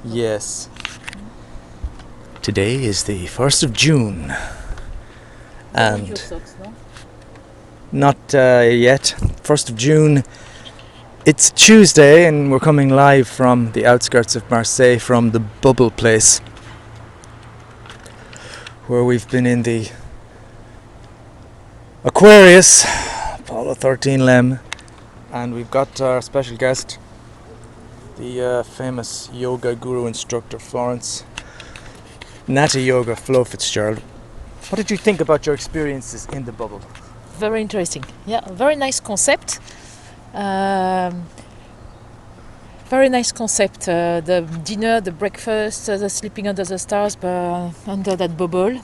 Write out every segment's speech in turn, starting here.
Yes. Today is the 1st of June. And your socks, no? not yet. 1st of June. It's Tuesday and we're coming live from the outskirts of Marseille from the Bubble Place, where we've been in the Aquarius, Apollo 13 Lem, and we've got our special guest, the famous yoga guru instructor Florence Nata Yoga Flo Fitzgerald. What did you think about your experiences in the bubble? Very interesting. Yeah, very nice concept. Very nice concept. The dinner, the breakfast, the sleeping under the stars, under that bubble,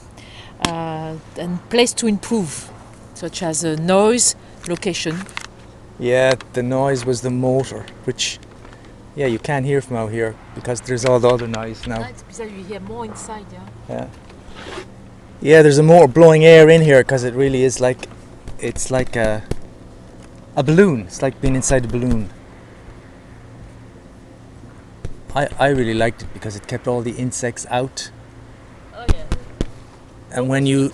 and place to improve, such as noise, location. Yeah, the noise was the motor, which, yeah, you can't hear from out here because there's all the other noise now. It's because you hear more inside, Yeah. Yeah, there's a motor blowing air in here because it really is like, it's like a balloon. It's like being inside a balloon. I really liked it because it kept all the insects out. Oh yeah. And when you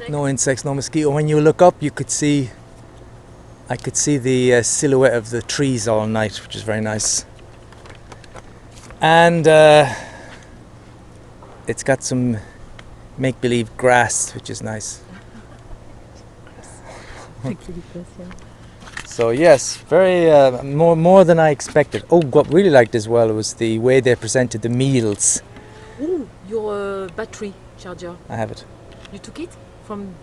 no insects, no mosquito. When you look up, I could see the silhouette of the trees all night, which is very nice. And it's got some make-believe grass, which is nice. So yes, very more than I expected. Oh, what really liked as well was the way they presented the meals. Ooh, your battery charger. I have it. You took it from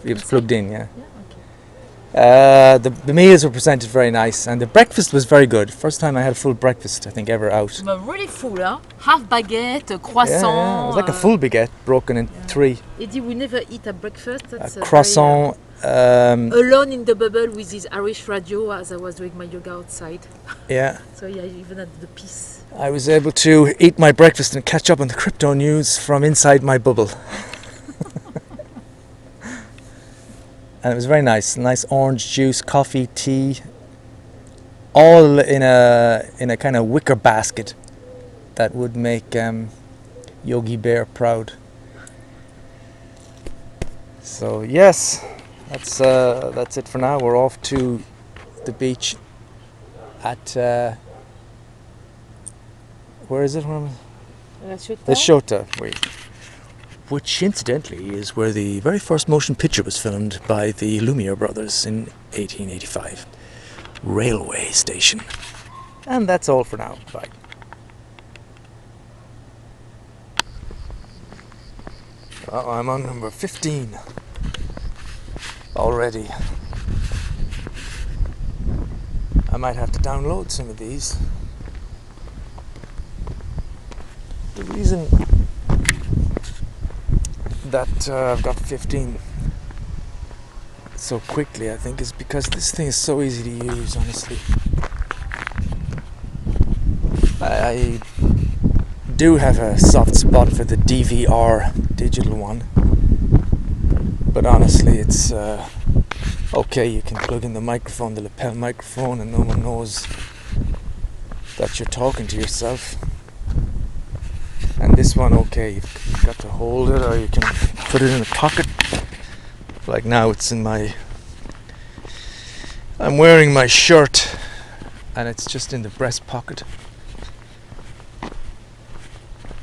It was plugged in, yeah. Yeah, okay. The meals were presented very nice, and the breakfast was very good. First time I had a full breakfast, I think, ever out. But really full, huh? Half baguette, a croissant. Yeah. It was like a full baguette broken in three. Eddie, we never eat at breakfast. That's A croissant. alone in the bubble with his Irish radio as I was doing my yoga outside. Yeah. So yeah, even at the peace. I was able to eat my breakfast and catch up on the crypto news from inside my bubble. And it was very nice. Nice orange juice, coffee, tea, all in a kind of wicker basket that would make Yogi Bear proud. So yes, that's it for now. We're off to the beach at where is it? The Chota, which incidentally is where the very first motion picture was filmed by the Lumiere brothers in 1885. Railway station. And that's all for now. Bye. I'm on number 15 already. I might have to download some of these. The reason that I've got 15 so quickly, I think, is because this thing is so easy to use, honestly. I do have a soft spot for the DVR digital one, but honestly it's okay. You can plug in the microphone, the lapel microphone, and no one knows that you're talking to yourself. And this one, okay, you've got to hold it, or you can put it in a pocket. Like now it's in I'm wearing my shirt and it's just in the breast pocket.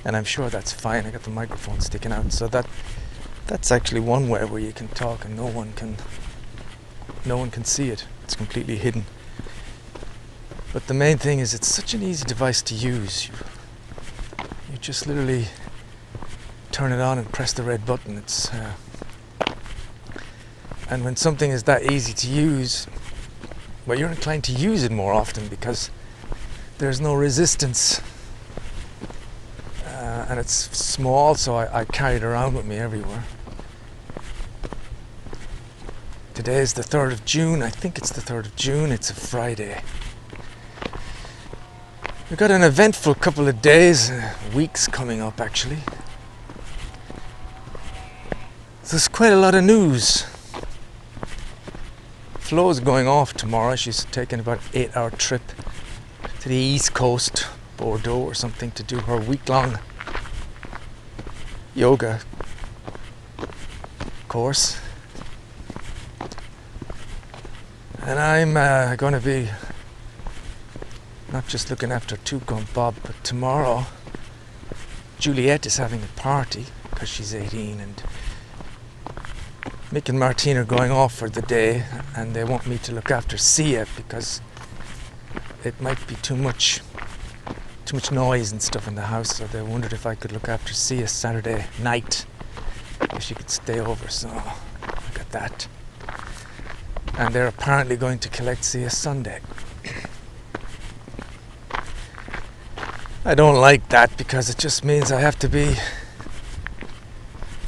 And I'm sure that's fine. I got the microphone sticking out, so that's actually one way where you can talk and no one can see it. It's completely hidden. But the main thing is it's such an easy device to use. You just literally turn it on and press the red button. And when something is that easy to use, well, you're inclined to use it more often because there's no resistance. And it's small, so I carry it around with me everywhere. Today is the 3rd of June. I think it's the 3rd of June. It's a Friday. We've got an eventful couple of days, weeks coming up actually. There's quite a lot of news. Flo's going off tomorrow. She's taking about an 8-hour trip to the East Coast Bordeaux or something to do her week-long yoga course. And I'm going to be not just looking after Tuco and Bob, but tomorrow Juliet is having a party because she's 18, and Mick and Martine are going off for the day, and they want me to look after Sia because it might be too much noise and stuff in the house, so they wondered if I could look after Sia Saturday night, if she could stay over, so I got that. And they're apparently going to collect Sia Sunday. I don't like that because it just means I have to be,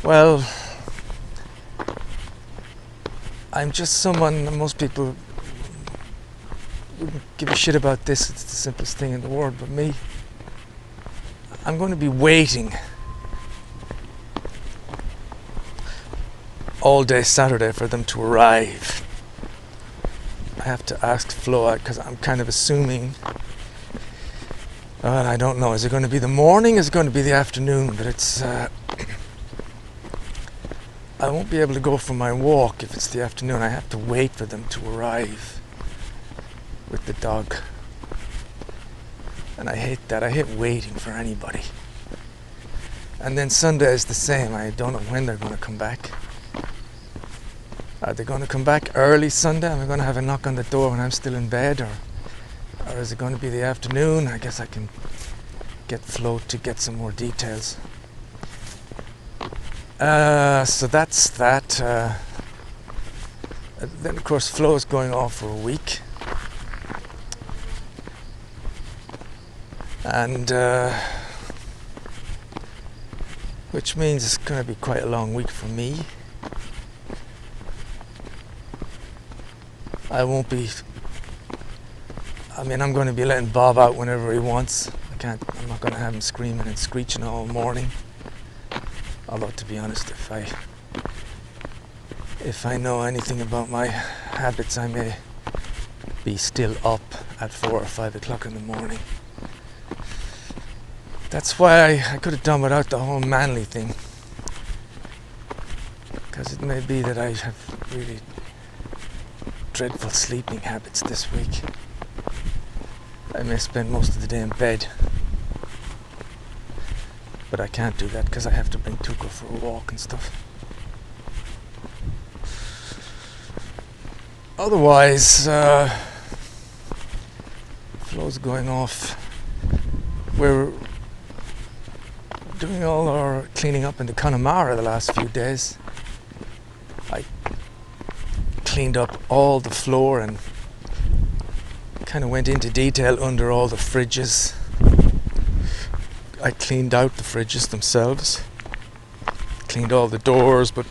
well, I'm just someone, most people wouldn't give a shit about this, it's the simplest thing in the world, but me, I'm going to be waiting all day Saturday for them to arrive. I have to ask Flo out because I'm kind of assuming, well, I don't know, is it going to be the morning, is it going to be the afternoon, but it's I won't be able to go for my walk if it's the afternoon. I have to wait for them to arrive with the dog. And I hate that. I hate waiting for anybody. And then Sunday is the same. I don't know when they're going to come back. Are they going to come back early Sunday? Am I going to have a knock on the door when I'm still in bed? Or is it going to be the afternoon? I guess I can get Flo to get some more details. So that's that. Then of course Flo is going off for a week. And which means it's going to be quite a long week for me. I'm going to be letting Bob out whenever he wants. I'm not going to have him screaming and screeching all morning. Although, to be honest, if I know anything about my habits, I may be still up at 4 or 5 o'clock in the morning. That's why I could have done without the whole Manly thing. Because it may be that I have really dreadful sleeping habits this week. I may spend most of the day in bed. But I can't do that because I have to bring Tuco for a walk and stuff. Otherwise, Flo's going off. We're doing all our cleaning up in the Connemara the last few days. I cleaned up all the floor and kind of went into detail under all the fridges. I cleaned out the fridges themselves, cleaned all the doors, but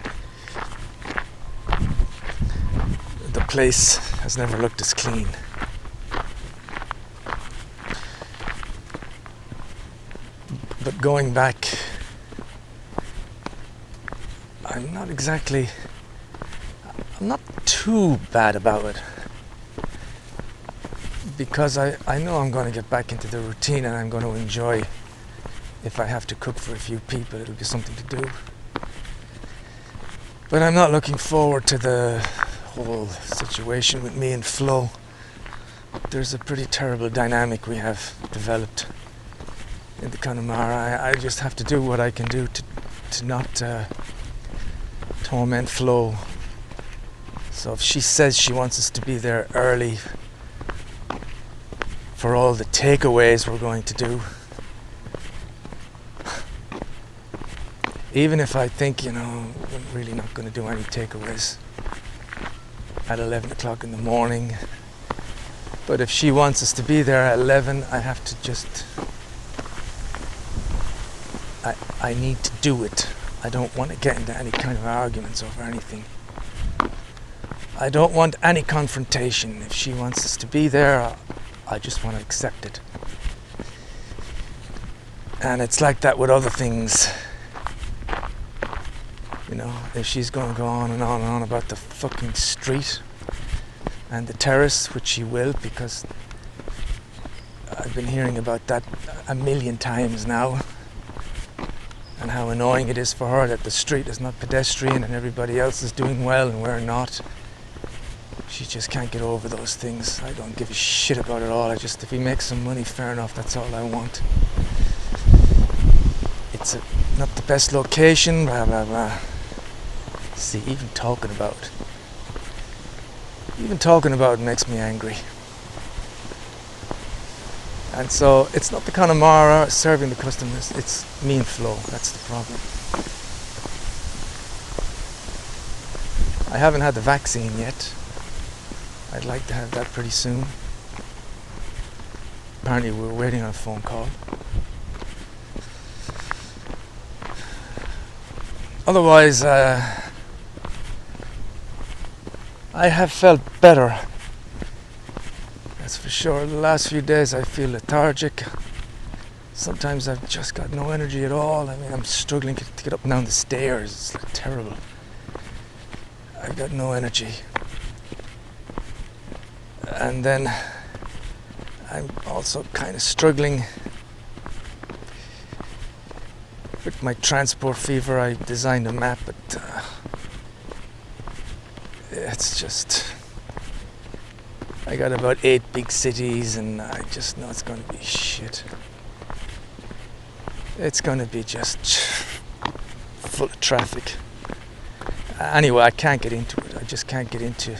the place has never looked as clean. But going back, I'm not too bad about it. Because I know I'm going to get back into the routine and I'm going to enjoy. If I have to cook for a few people, it'll be something to do. But I'm not looking forward to the whole situation with me and Flo. There's a pretty terrible dynamic we have developed in the Connemara. I just have to do what I can do to not torment Flo. So if she says she wants us to be there early for all the takeaways we're going to do, even if I think, we're really not going to do any takeaways at 11 o'clock in the morning. But if she wants us to be there at 11, I have to just... I need to do it. I don't want to get into any kind of arguments over anything. I don't want any confrontation. If she wants us to be there, I just want to accept it. And it's like that with other things. If she's going to go on and on and on about the fucking street and the terrace, which she will, because I've been hearing about that a million times now, and how annoying it is for her that the street is not pedestrian and everybody else is doing well and we're not. She just can't get over those things. I don't give a shit about it all. If he makes some money, fair enough, that's all I want. It's not the best location, blah blah blah. See, even talking about it makes me angry. And so it's not the Connemara serving the customers, it's me and Flo. That's the problem. I haven't had the vaccine yet. I'd like to have that pretty soon. Apparently we're waiting on a phone call. Otherwise, I have felt better. That's for sure. The last few days I feel lethargic. Sometimes I've just got no energy at all. I mean, I'm struggling to get up and down the stairs. It's like terrible. I've got no energy. And then I'm also kind of struggling with my transport fever. I designed a map, but it's just, I got about 8 big cities and I just know it's going to be shit. It's going to be just full of traffic. Anyway, I can't get into it. I just can't get into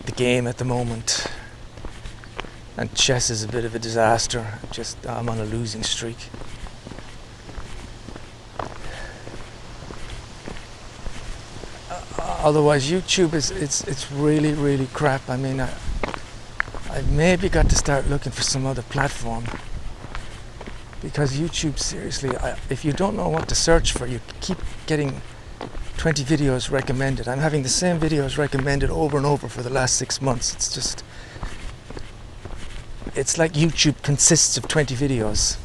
the game at the moment. And chess is a bit of a disaster. I'm on a losing streak. Otherwise, YouTube it's really, really crap. I mean, I've maybe got to start looking for some other platform, because YouTube, seriously, if you don't know what to search for, you keep getting 20 videos recommended. I'm having the same videos recommended over and over for the last 6 months. It's like YouTube consists of 20 videos.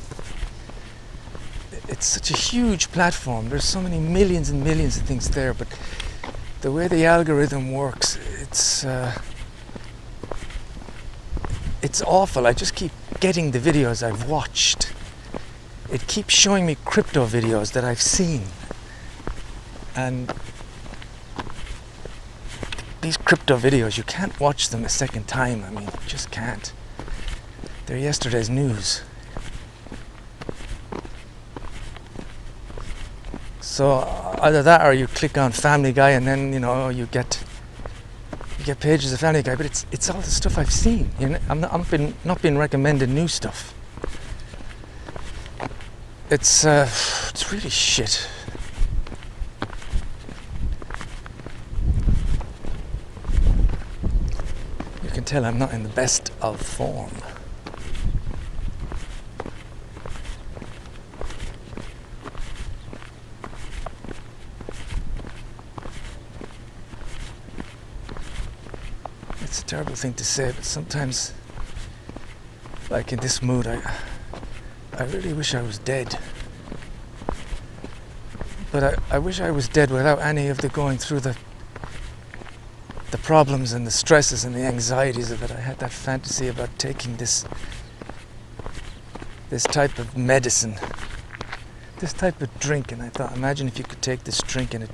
It's such a huge platform. There's so many millions and millions of things there, but the way the algorithm works, it's awful. I just keep getting the videos I've watched. It keeps showing me crypto videos that I've seen. And these crypto videos, you can't watch them a second time. I mean, you just can't. They're yesterday's news. So either that, or you click on Family Guy, and then you get pages of Family Guy. But it's all the stuff I've seen. I'm not being recommended new stuff. It's really shit. You can tell I'm not in the best of form. It's a terrible thing to say, but sometimes, like in this mood, I really wish I was dead. But I wish I was dead without any of the going through the problems and the stresses and the anxieties of it. I had that fantasy about taking this type of medicine, this type of drink, and I thought, imagine if you could take this drink and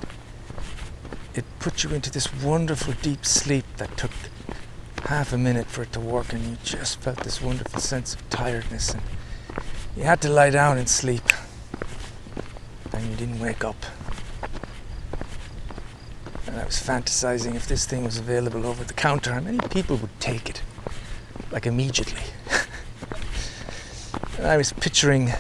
it put you into this wonderful deep sleep that took half a minute for it to work, and you just felt this wonderful sense of tiredness, and you had to lie down and sleep, and you didn't wake up. And I was fantasizing, if this thing was available over the counter, how many people would take it, like immediately. And I was picturing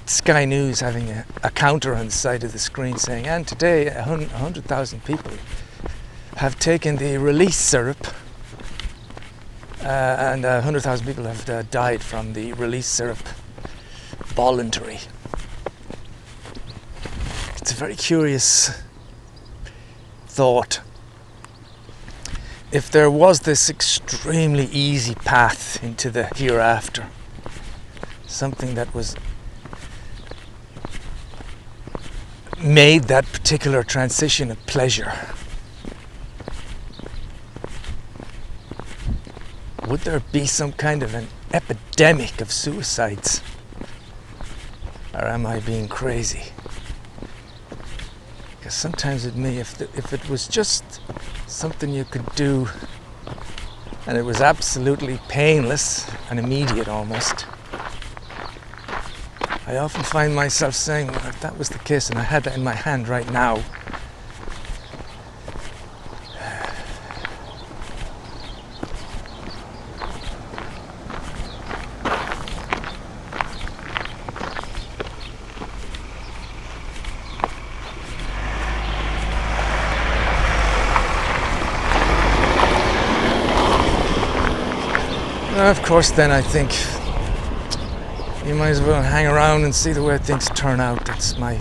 Sky News having a counter on the side of the screen saying, and today 100,000 people have taken the release syrup, and 100,000 people have died from the release syrup voluntary. It's a very curious thought. If there was this extremely easy path into the hereafter, something that was made that particular transition a pleasure, would there be some kind of an epidemic of suicides? Or am I being crazy? Because sometimes with me, if it was just something you could do and it was absolutely painless and immediate almost, I often find myself saying, well, if that was the case and I had that in my hand right now, of course, then I think you might as well hang around and see the way things turn out. That's my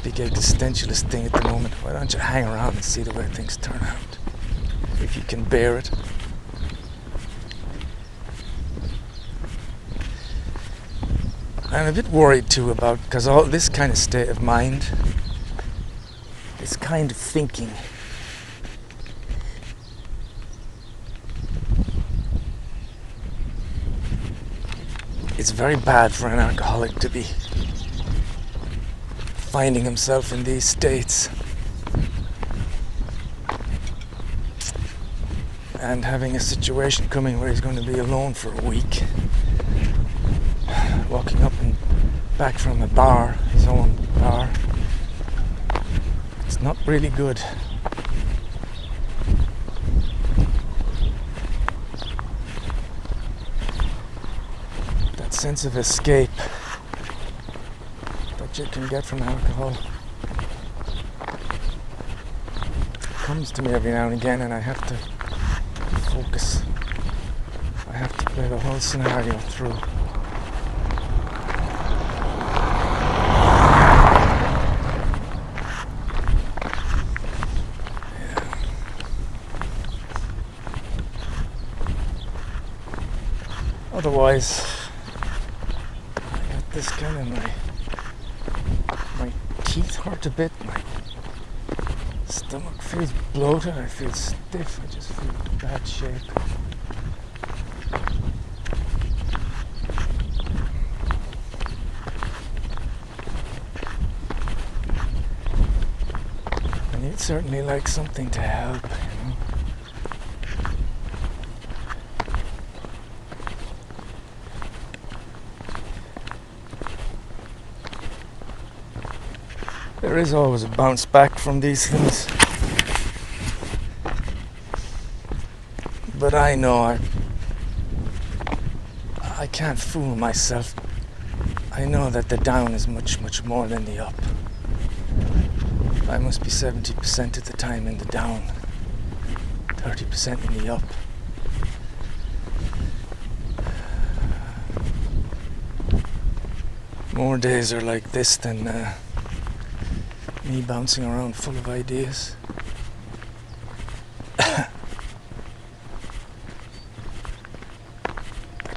big existentialist thing at the moment. Why don't you hang around and see the way things turn out? If you can bear it. I'm a bit worried too about, because all this kind of state of mind, this kind of thinking, it's very bad for an alcoholic to be finding himself in these states and having a situation coming where he's going to be alone for a week, walking up and back from a bar, his own bar. It's not really good. Sense of escape that you can get from alcohol comes to me every now and again, and I have to focus. I have to play the whole scenario through. Otherwise, this kind of my teeth hurt a bit, my stomach feels bloated, I feel stiff, I just feel in bad shape. And you'd certainly like something to help, you know. There is always a bounce back from these things. But I know I can't fool myself. I know that the down is much, much more than the up. I must be 70% of the time in the down, 30% in the up. More days are like this than me bouncing around full of ideas. I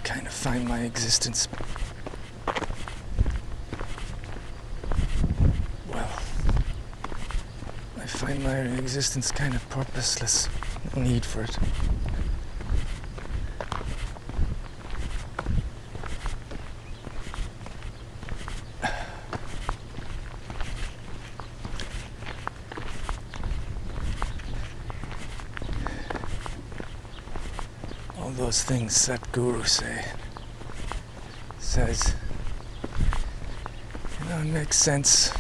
kind of find my existence, well, I find my existence kind of purposeless. No need for it. Those things Sadhguru says, you know, it makes sense.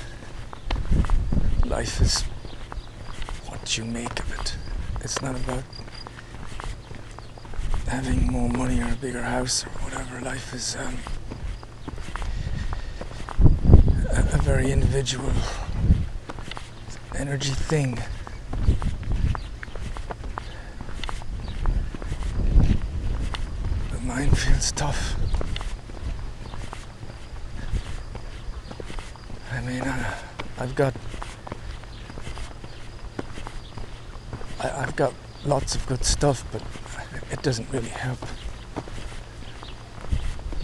Life is what you make of it. It's not about having more money or a bigger house or whatever. Life is a very individual energy thing. Mine feels tough. I mean, I've got lots of good stuff, but it doesn't really help.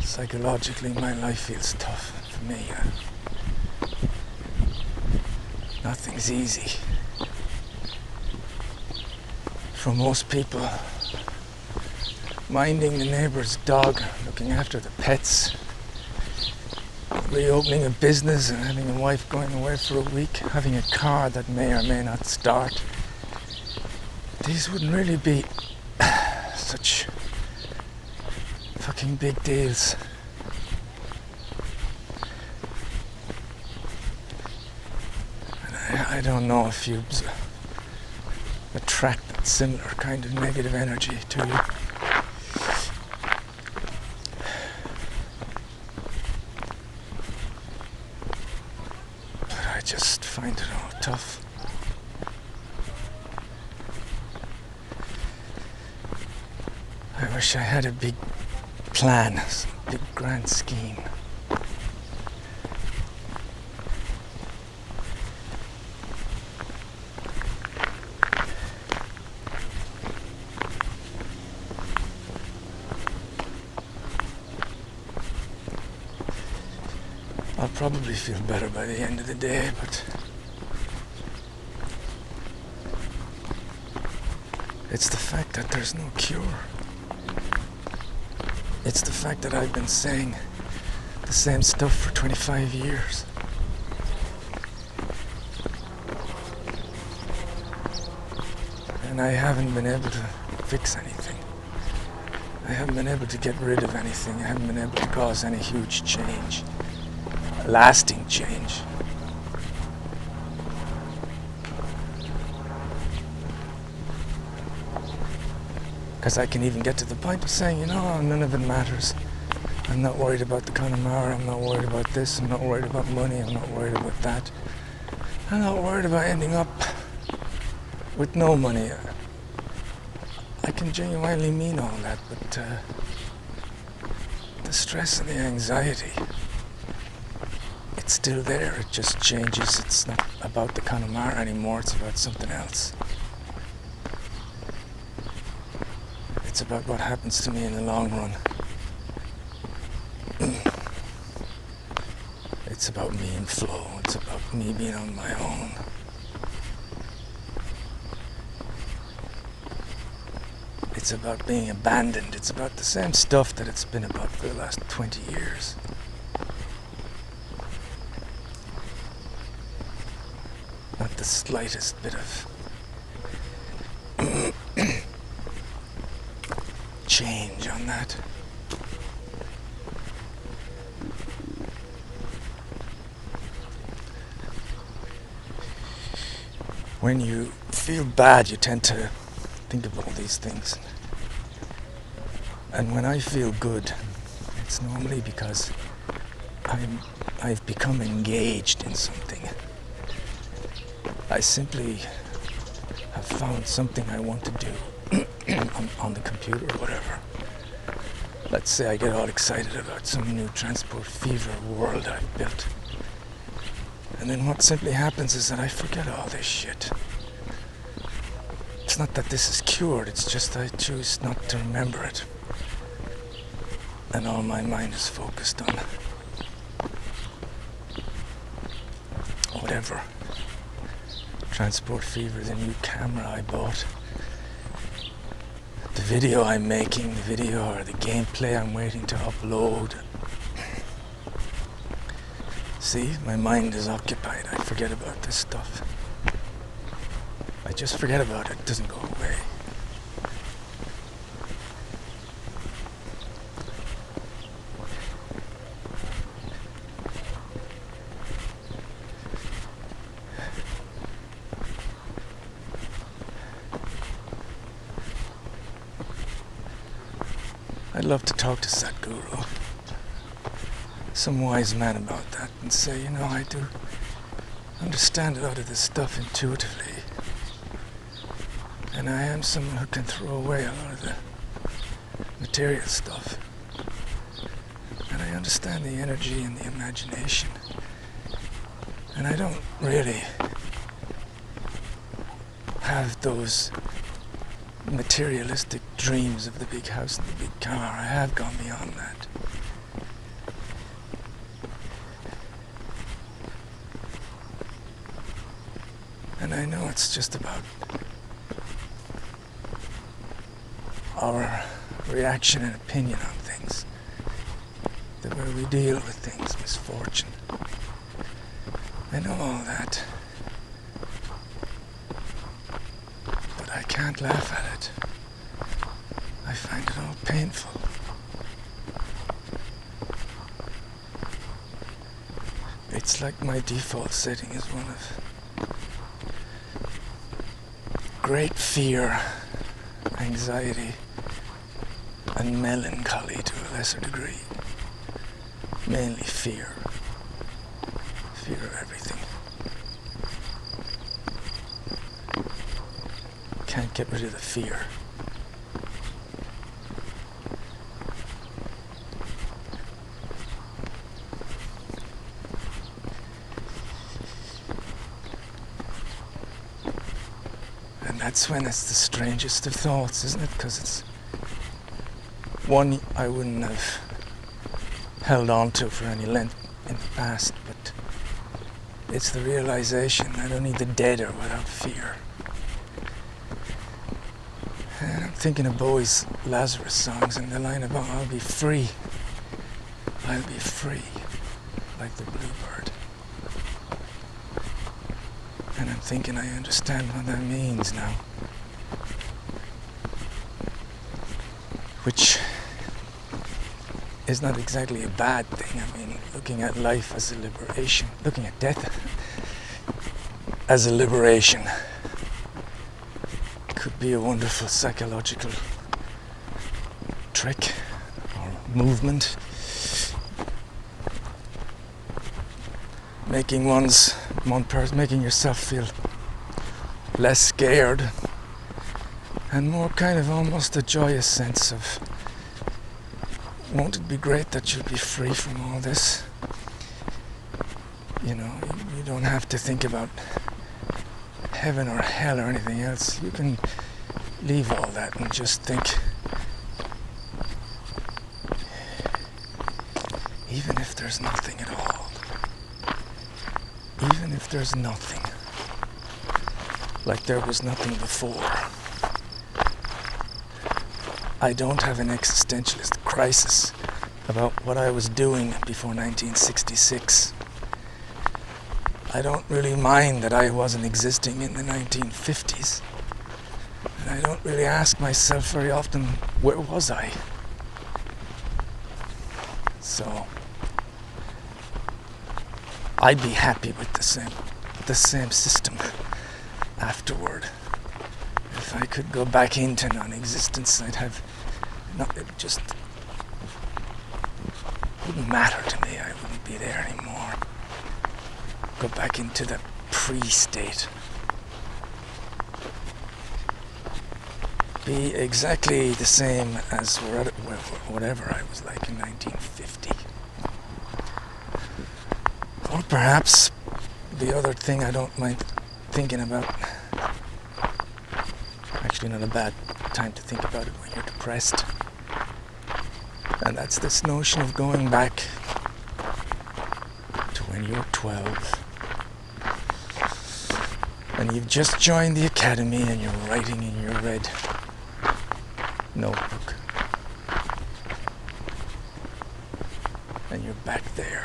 Psychologically, my life feels tough for me. Nothing's easy. For most people, minding the neighbor's dog, looking after the pets, reopening a business and having a wife going away for a week, having a car that may or may not start. These wouldn't really be such fucking big deals. And I don't know if you attract that similar kind of negative energy to you. But I just find it all tough. I wish I had a big plan, some big grand scheme. I'll probably feel better by the end of the day, but it's the fact that there's no cure. It's the fact that I've been saying the same stuff for 25 years. And I haven't been able to fix anything. I haven't been able to get rid of anything. I haven't been able to cause any huge change. Lasting change. Because I can even get to the point of saying, you know, none of it matters. I'm not worried about the Connemara, I'm not worried about this, I'm not worried about money, I'm not worried about that. I'm not worried about ending up with no money. I can genuinely mean all that, but the stress and the anxiety, it's still there, it just changes. It's not about the Connemara anymore, it's about something else. It's about what happens to me in the long run. It's about me in flow. It's about me being on my own. It's about being abandoned. It's about the same stuff that it's been about for the last 20 years. Not the slightest bit of change on that. When you feel bad, you tend to think of all these things. And when I feel good, it's normally because I've become engaged in something. I simply have found something I want to do on the computer or whatever. Let's say I get all excited about some new Transport Fever world I've built. And then what simply happens is that I forget all this shit. It's not that this is cured, it's just I choose not to remember it. And all my mind is focused on whatever. Transport Fever, the new camera I bought, the video I'm making, the video or the gameplay I'm waiting to upload. See, my mind is occupied. I forget about this stuff. I just forget about it. It doesn't go away. I'd love to talk to Sadhguru, some wise man, about that and say, you know, I do understand a lot of this stuff intuitively. And I am someone who can throw away a lot of the material stuff. And I understand the energy and the imagination. And I don't really have those materialistic dreams of the big house and the big car. I have gone beyond that. And I know it's just about our reaction and opinion on things, the way we deal with things, misfortune. I know all that, but I can't laugh at it. I find it all painful. It's like my default setting is one of great fear, anxiety, and melancholy to a lesser degree. Mainly fear. Fear of everything. Can't get rid of the fear. And that's when it's the strangest of thoughts, isn't it? Because it's one I wouldn't have held on to for any length in the past, but it's the realization that only the dead are without fear. And I'm thinking of Bowie's Lazarus songs and the line about I'll be free, like the bluebird. And I'm thinking I understand what that means now. Which is not exactly a bad thing. I mean, looking at life as a liberation, looking at death as a liberation could be a wonderful psychological trick or movement. Making making yourself feel less scared and more kind of almost a joyous sense of, won't it be great that you'll be free from all this? You know, you don't have to think about heaven or hell or anything else. You can leave all that and just think, even if there's nothing at all, even if there's nothing, like there was nothing before, I don't have an existentialist crisis about what I was doing before 1966. I don't really mind that I wasn't existing in the 1950s. And I don't really ask myself very often, where was I? So I'd be happy with the same system afterward. If I could go back into non-existence, I'd have it just wouldn't matter to me. I wouldn't be there anymore. Go back into the pre-state. Be exactly the same as whatever I was like in 1950. Or perhaps the other thing I don't mind thinking about, actually not a bad time to think about it when you're depressed, and that's this notion of going back to when you're 12 and you've just joined the academy and you're writing in your red notebook and you're back there.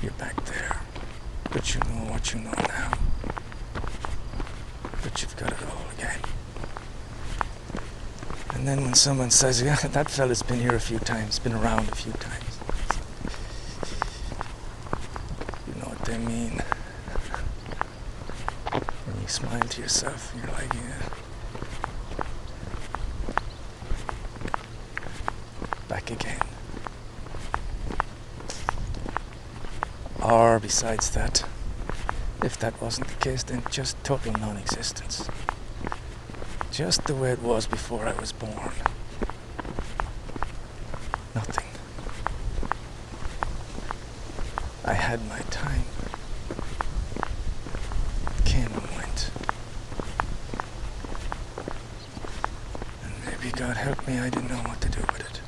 You're back there, but you know what you know now, but you've got it all again. And then when someone says, yeah, that fella's been here a few times, been around a few times, you know what they mean. And you smile to yourself and you're like, yeah, back again. Or besides that, if that wasn't the case, then just total non-existence. Just the way it was before I was born. Nothing. I had my time. Came and went. And maybe God help me, I didn't know what to do with it.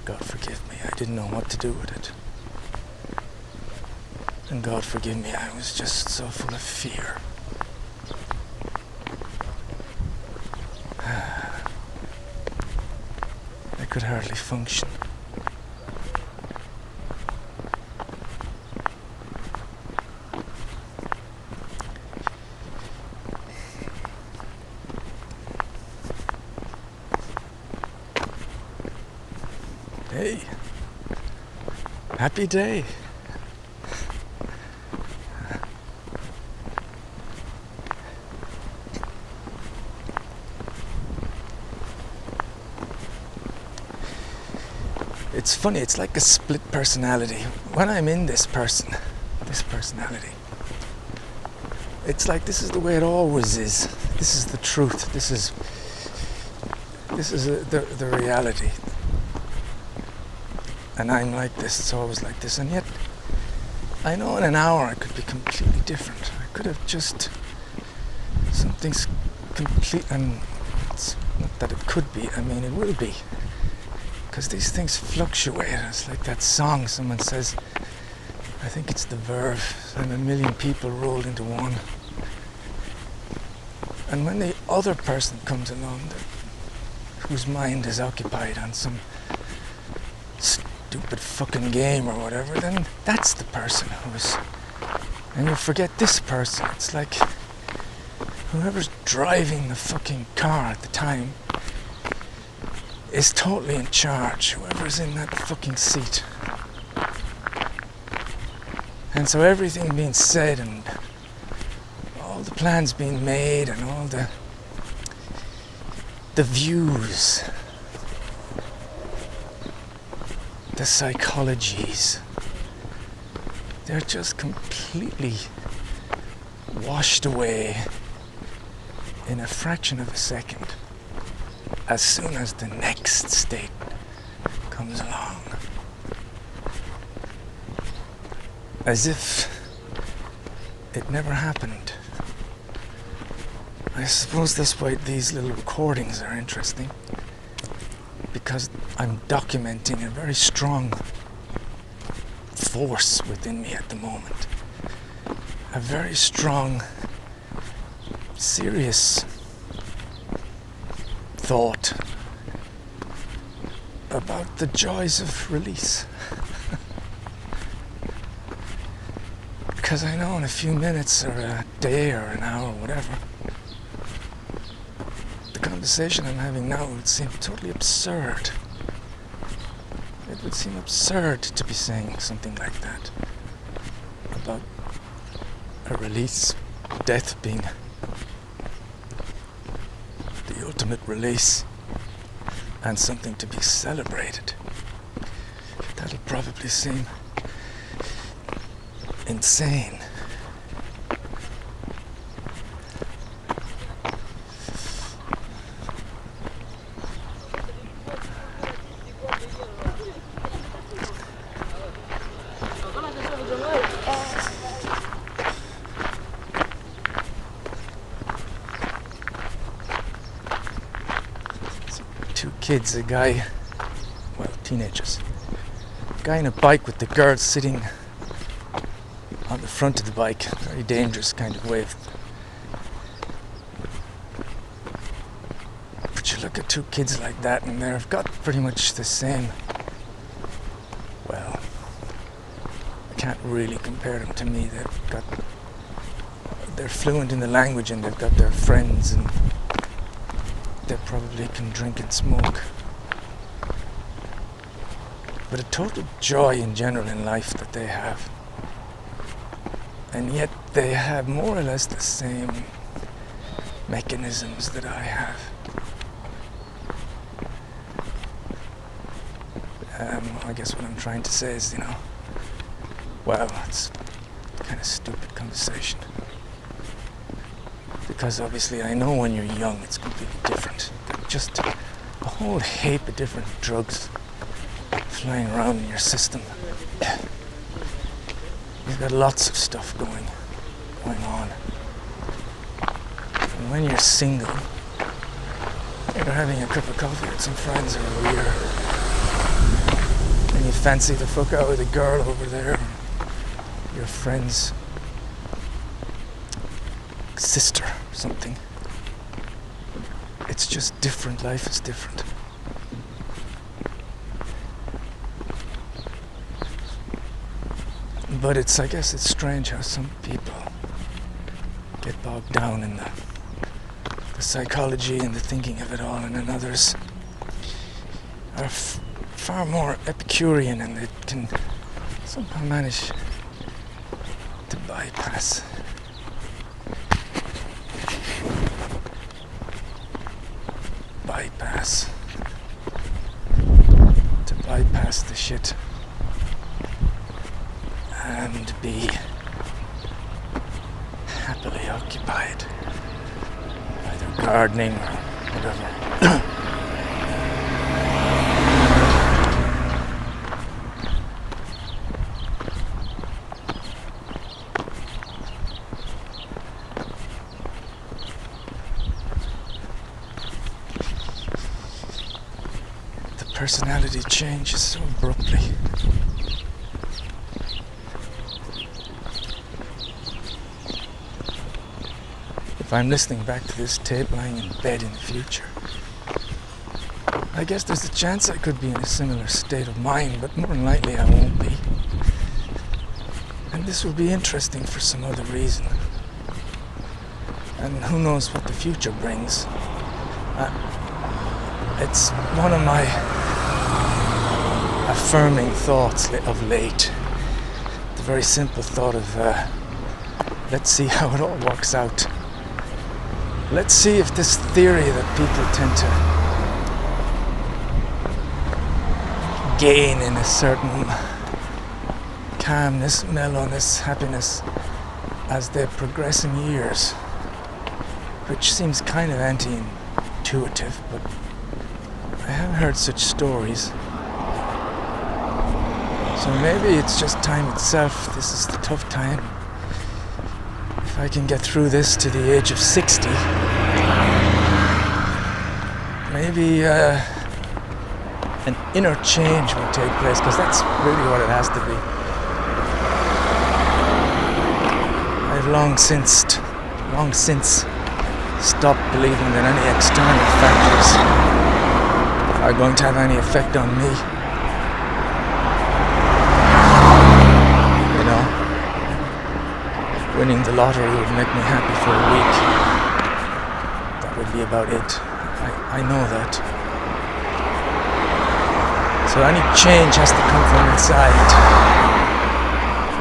God forgive me, I didn't know what to do with it. And God forgive me, I was just so full of fear. could hardly function. Hey, happy day. It's funny, it's like a split personality. When I'm in this personality, it's like this is the way it always is. This is the truth. This is the reality. And I'm like this, it's always like this. And yet, I know in an hour I could be completely different. I could have just something's complete, and it's not that it could be, I mean it will be. Because these things fluctuate. It's like that song someone says, I think it's the Verve, and a million people rolled into one. And when the other person comes along whose mind is occupied on some stupid fucking game or whatever, then that's the person who is, and you forget this person. It's like whoever's driving the fucking car at the time is totally in charge, whoever's in that fucking seat. And so everything being said and all the plans being made and all the views, the psychologies, they're just completely washed away in a fraction of a second as soon as the next state comes along. As if it never happened. I suppose that's why these little recordings are interesting, because I'm documenting a very strong force within me at the moment. A very strong, serious thought about the joys of release. Because I know in a few minutes or a day or an hour or whatever, the conversation I'm having now would seem totally absurd. It would seem absurd to be saying something like that about a release, death being the ultimate release and something to be celebrated. That'll probably seem insane. Two kids, a guy, well, teenagers, a guy on a bike with the girl sitting on the front of the bike. Very dangerous kind of way. But you look at two kids like that and they've got pretty much the same, well, I can't really compare them to me. They're fluent in the language and they've got their friends and they probably can drink and smoke. But a total joy in general in life that they have. And yet they have more or less the same mechanisms that I have. I guess what I'm trying to say is, well, it's kind of stupid conversation. Because obviously I know when you're young it's completely different. Just a whole heap of different drugs flying around in your system. You've got lots of stuff going on. And when you're single, you're having a cup of coffee with some friends or a beer, and you fancy the fuck out of the girl over there, your friend's sister or something. It's just different. Life is different. But I guess it's strange how some people get bogged down in the psychology and the thinking of it all, and then others are far more Epicurean, and they can somehow manage to bypass the shit and be happily occupied, either gardening or whatever. Personality changes so abruptly. If I'm listening back to this tape lying in bed in the future, I guess there's a chance I could be in a similar state of mind, but more than likely I won't be. And this will be interesting for some other reason. And who knows what the future brings. It's one of my affirming thoughts of late. The very simple thought of let's see how it all works out. Let's see if this theory that people tend to gain in a certain calmness, mellowness, happiness as they progress in years, which seems kind of anti-intuitive, but I haven't heard such stories. So maybe it's just time itself. This is the tough time. If I can get through this to the age of 60, maybe an inner change will take place, because that's really what it has to be. I've long since stopped believing that any external factors are going to have any effect on me. Winning the lottery would make me happy for a week. That would be about it. I know that. So any change has to come from inside.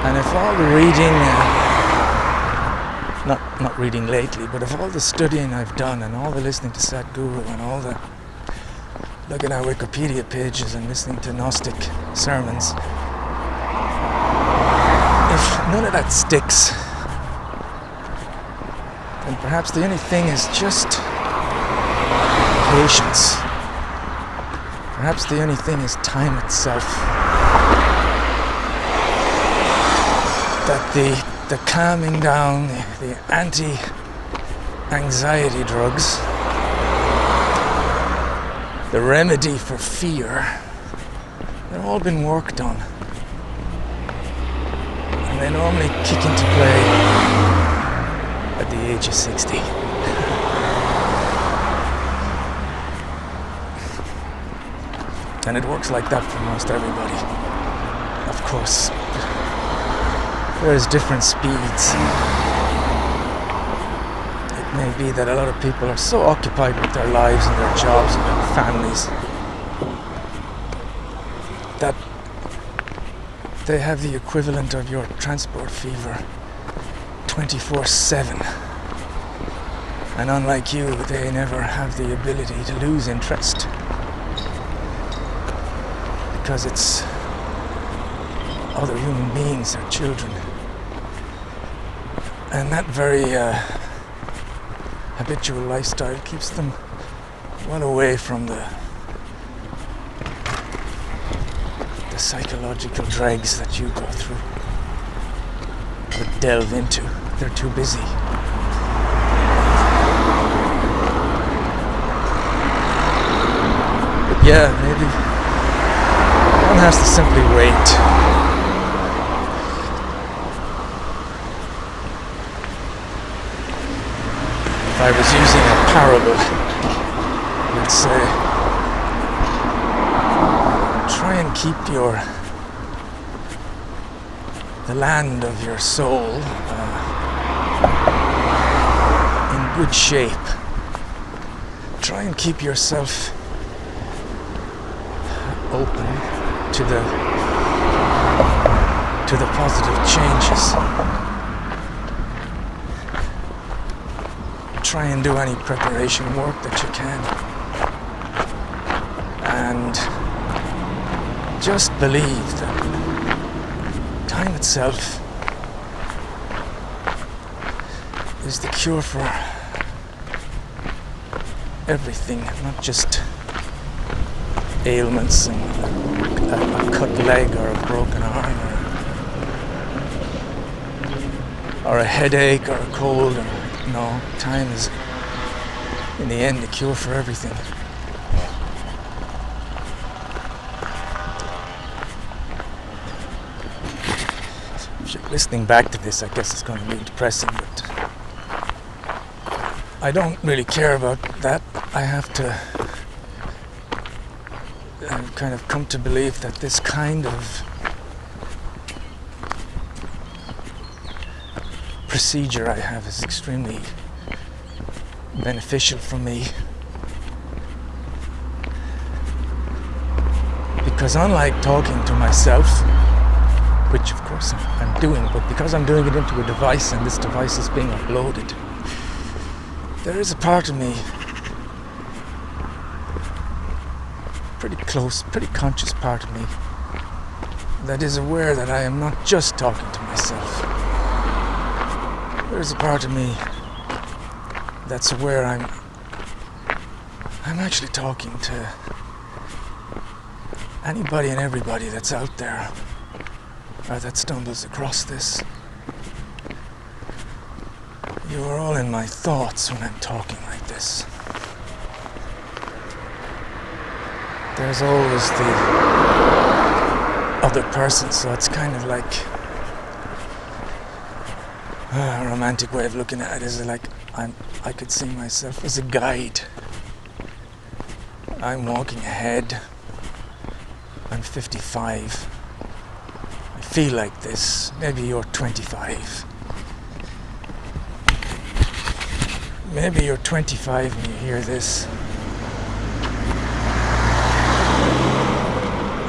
And if all the reading, not reading lately, but if all the studying I've done and all the listening to Sadhguru and all the looking at Wikipedia pages and listening to Gnostic sermons, if none of that sticks, then perhaps the only thing is just patience. Perhaps the only thing is time itself. That the calming down, the anti-anxiety drugs, the remedy for fear, they've all been worked on. And they normally kick into play at the age of 60. And it works like that for most everybody. Of course, there's different speeds. It may be that a lot of people are so occupied with their lives and their jobs and their families that they have the equivalent of your transport fever 24/7, and unlike you, they never have the ability to lose interest, because it's other human beings, their children, and that very habitual lifestyle keeps them well away from the psychological dregs that you go through or delve into. They're too busy. But yeah, maybe one has to simply wait. If I was using a parable, I'd say, try and keep your the land of your soul in good shape. Try and keep yourself open to the positive changes. Try and do any preparation work that you can. And just believe that time itself is the cure for everything, not just ailments and a cut leg or a broken arm or a headache or a cold. No, time is in the end the cure for everything. Listening back to this, I guess it's going to be depressing, but I don't really care about that. I have to kind of come to believe that this kind of procedure I have is extremely beneficial for me, because unlike talking to myself, which of course I'm doing, but because I'm doing it into a device and this device is being uploaded, there is a part of me, pretty close, pretty conscious part of me, that is aware that I am not just talking to myself. There is a part of me that's aware I'm actually talking to anybody and everybody that's out there or that stumbles across this. You are all in my thoughts when I'm talking like this. There's always the other person, so it's kind of like a romantic way of looking at it is like I could see myself as a guide. I'm walking ahead. I'm 55. I feel like this. Maybe you're 25. Maybe you're 25 and you hear this.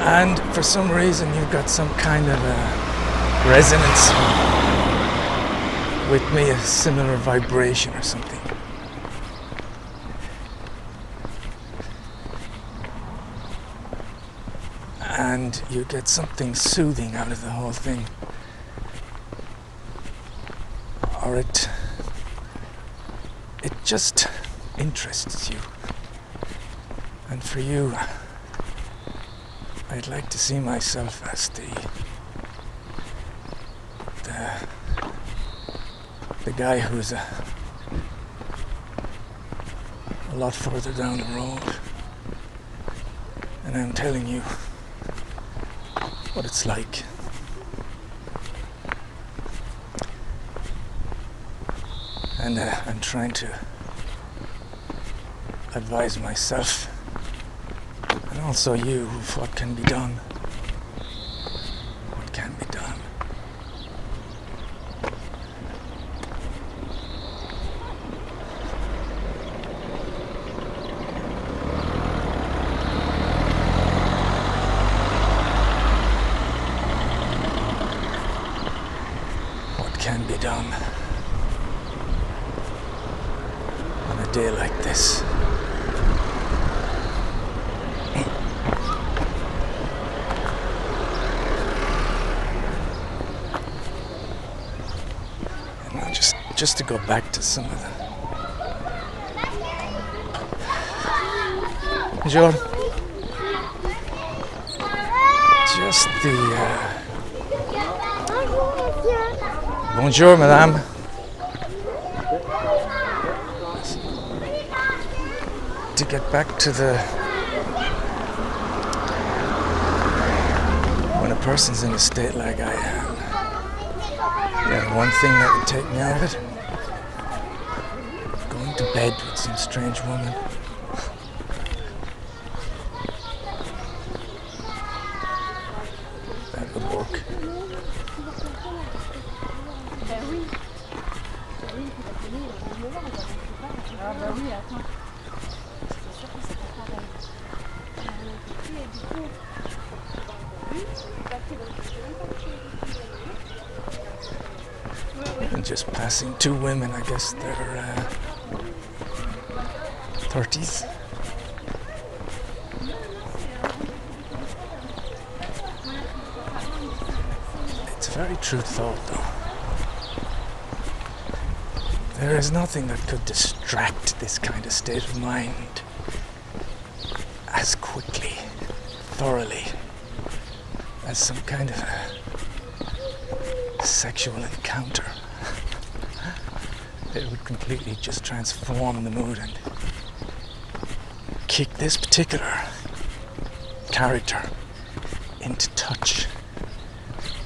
And for some reason you've got some kind of a resonance with me, a similar vibration or something. And you get something soothing out of the whole thing. Or it just interests you. And for you, I'd like to see myself as the guy who's a lot further down the road, and I'm telling you what it's like. And I'm trying to advise myself and also you of what can be done. What can be done. What can be done on a day like this. Just to go back to some of the... Bonjour. Just the... Bonjour, madame. To get back to the... When a person's in a state like I am, yeah, one thing that would take me out of it, going to bed with some strange woman. That would work. Ah bah oui, attends. C'est sûr que c'est pas pareil. Et du coup, And just passing two women, I guess they're 30s. It's a very true thought, though. There is nothing that could distract this kind of state of mind as quickly, thoroughly, as some kind of a sexual encounter. It would completely just transform the mood and kick this particular character into touch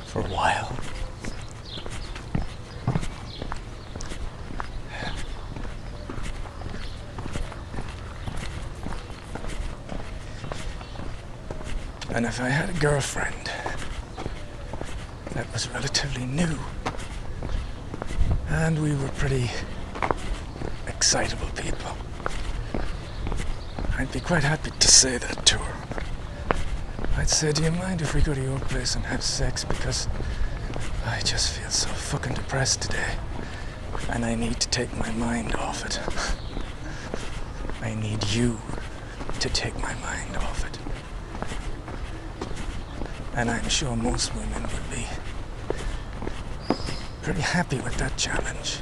for a while. And if I had a girlfriend that was relatively new and we were pretty excitable people, I'd be quite happy to say that to her. I'd say, do you mind if we go to your place and have sex, because I just feel so fucking depressed today and I need to take my mind off it. I need you to take my mind off it. And I'm sure most women would be pretty happy with that challenge.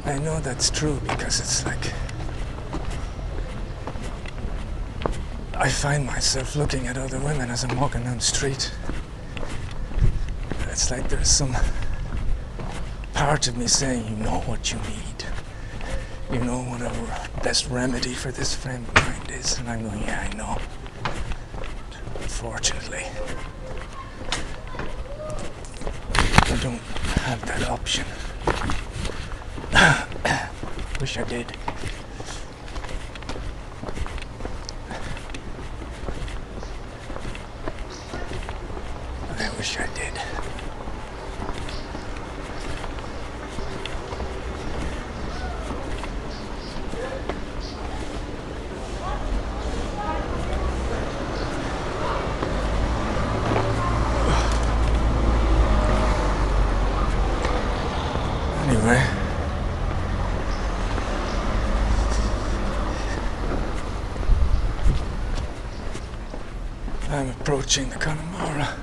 I know that's true because it's like I find myself looking at other women as I'm walking down the street. It's like there's some part of me saying, you know what you need. You know what our best remedy for this frame of mind is. And I'm going, yeah, I know. Unfortunately, I don't have that option. Wish I did. I wish I did. Anyway, I'm approaching the Connemara.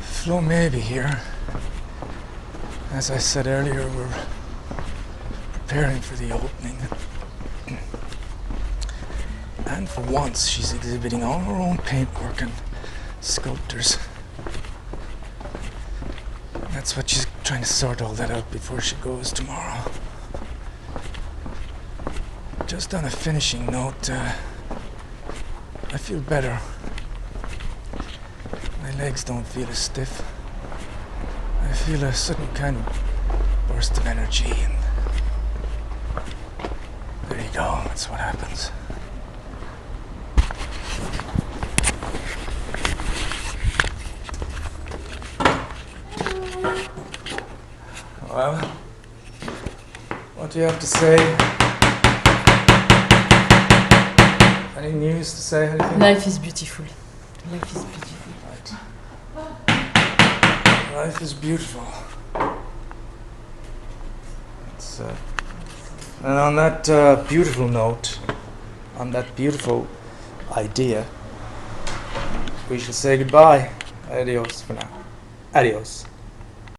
Flo may be here. As I said earlier, we're preparing for the opening. And for once, she's exhibiting all her own paintwork and sculptors. That's what she's trying to sort all that out before she goes tomorrow. Just on a finishing note, I feel better. My legs don't feel as stiff. I feel a sudden kind of burst of energy, and there you go, that's what happens. Well, what do you have to say? Any news to say? Anything? Life is beautiful. Life is beautiful. Right. Life is beautiful. It's, and on that beautiful note, on that beautiful idea, we shall say goodbye. Adios for now. Adios.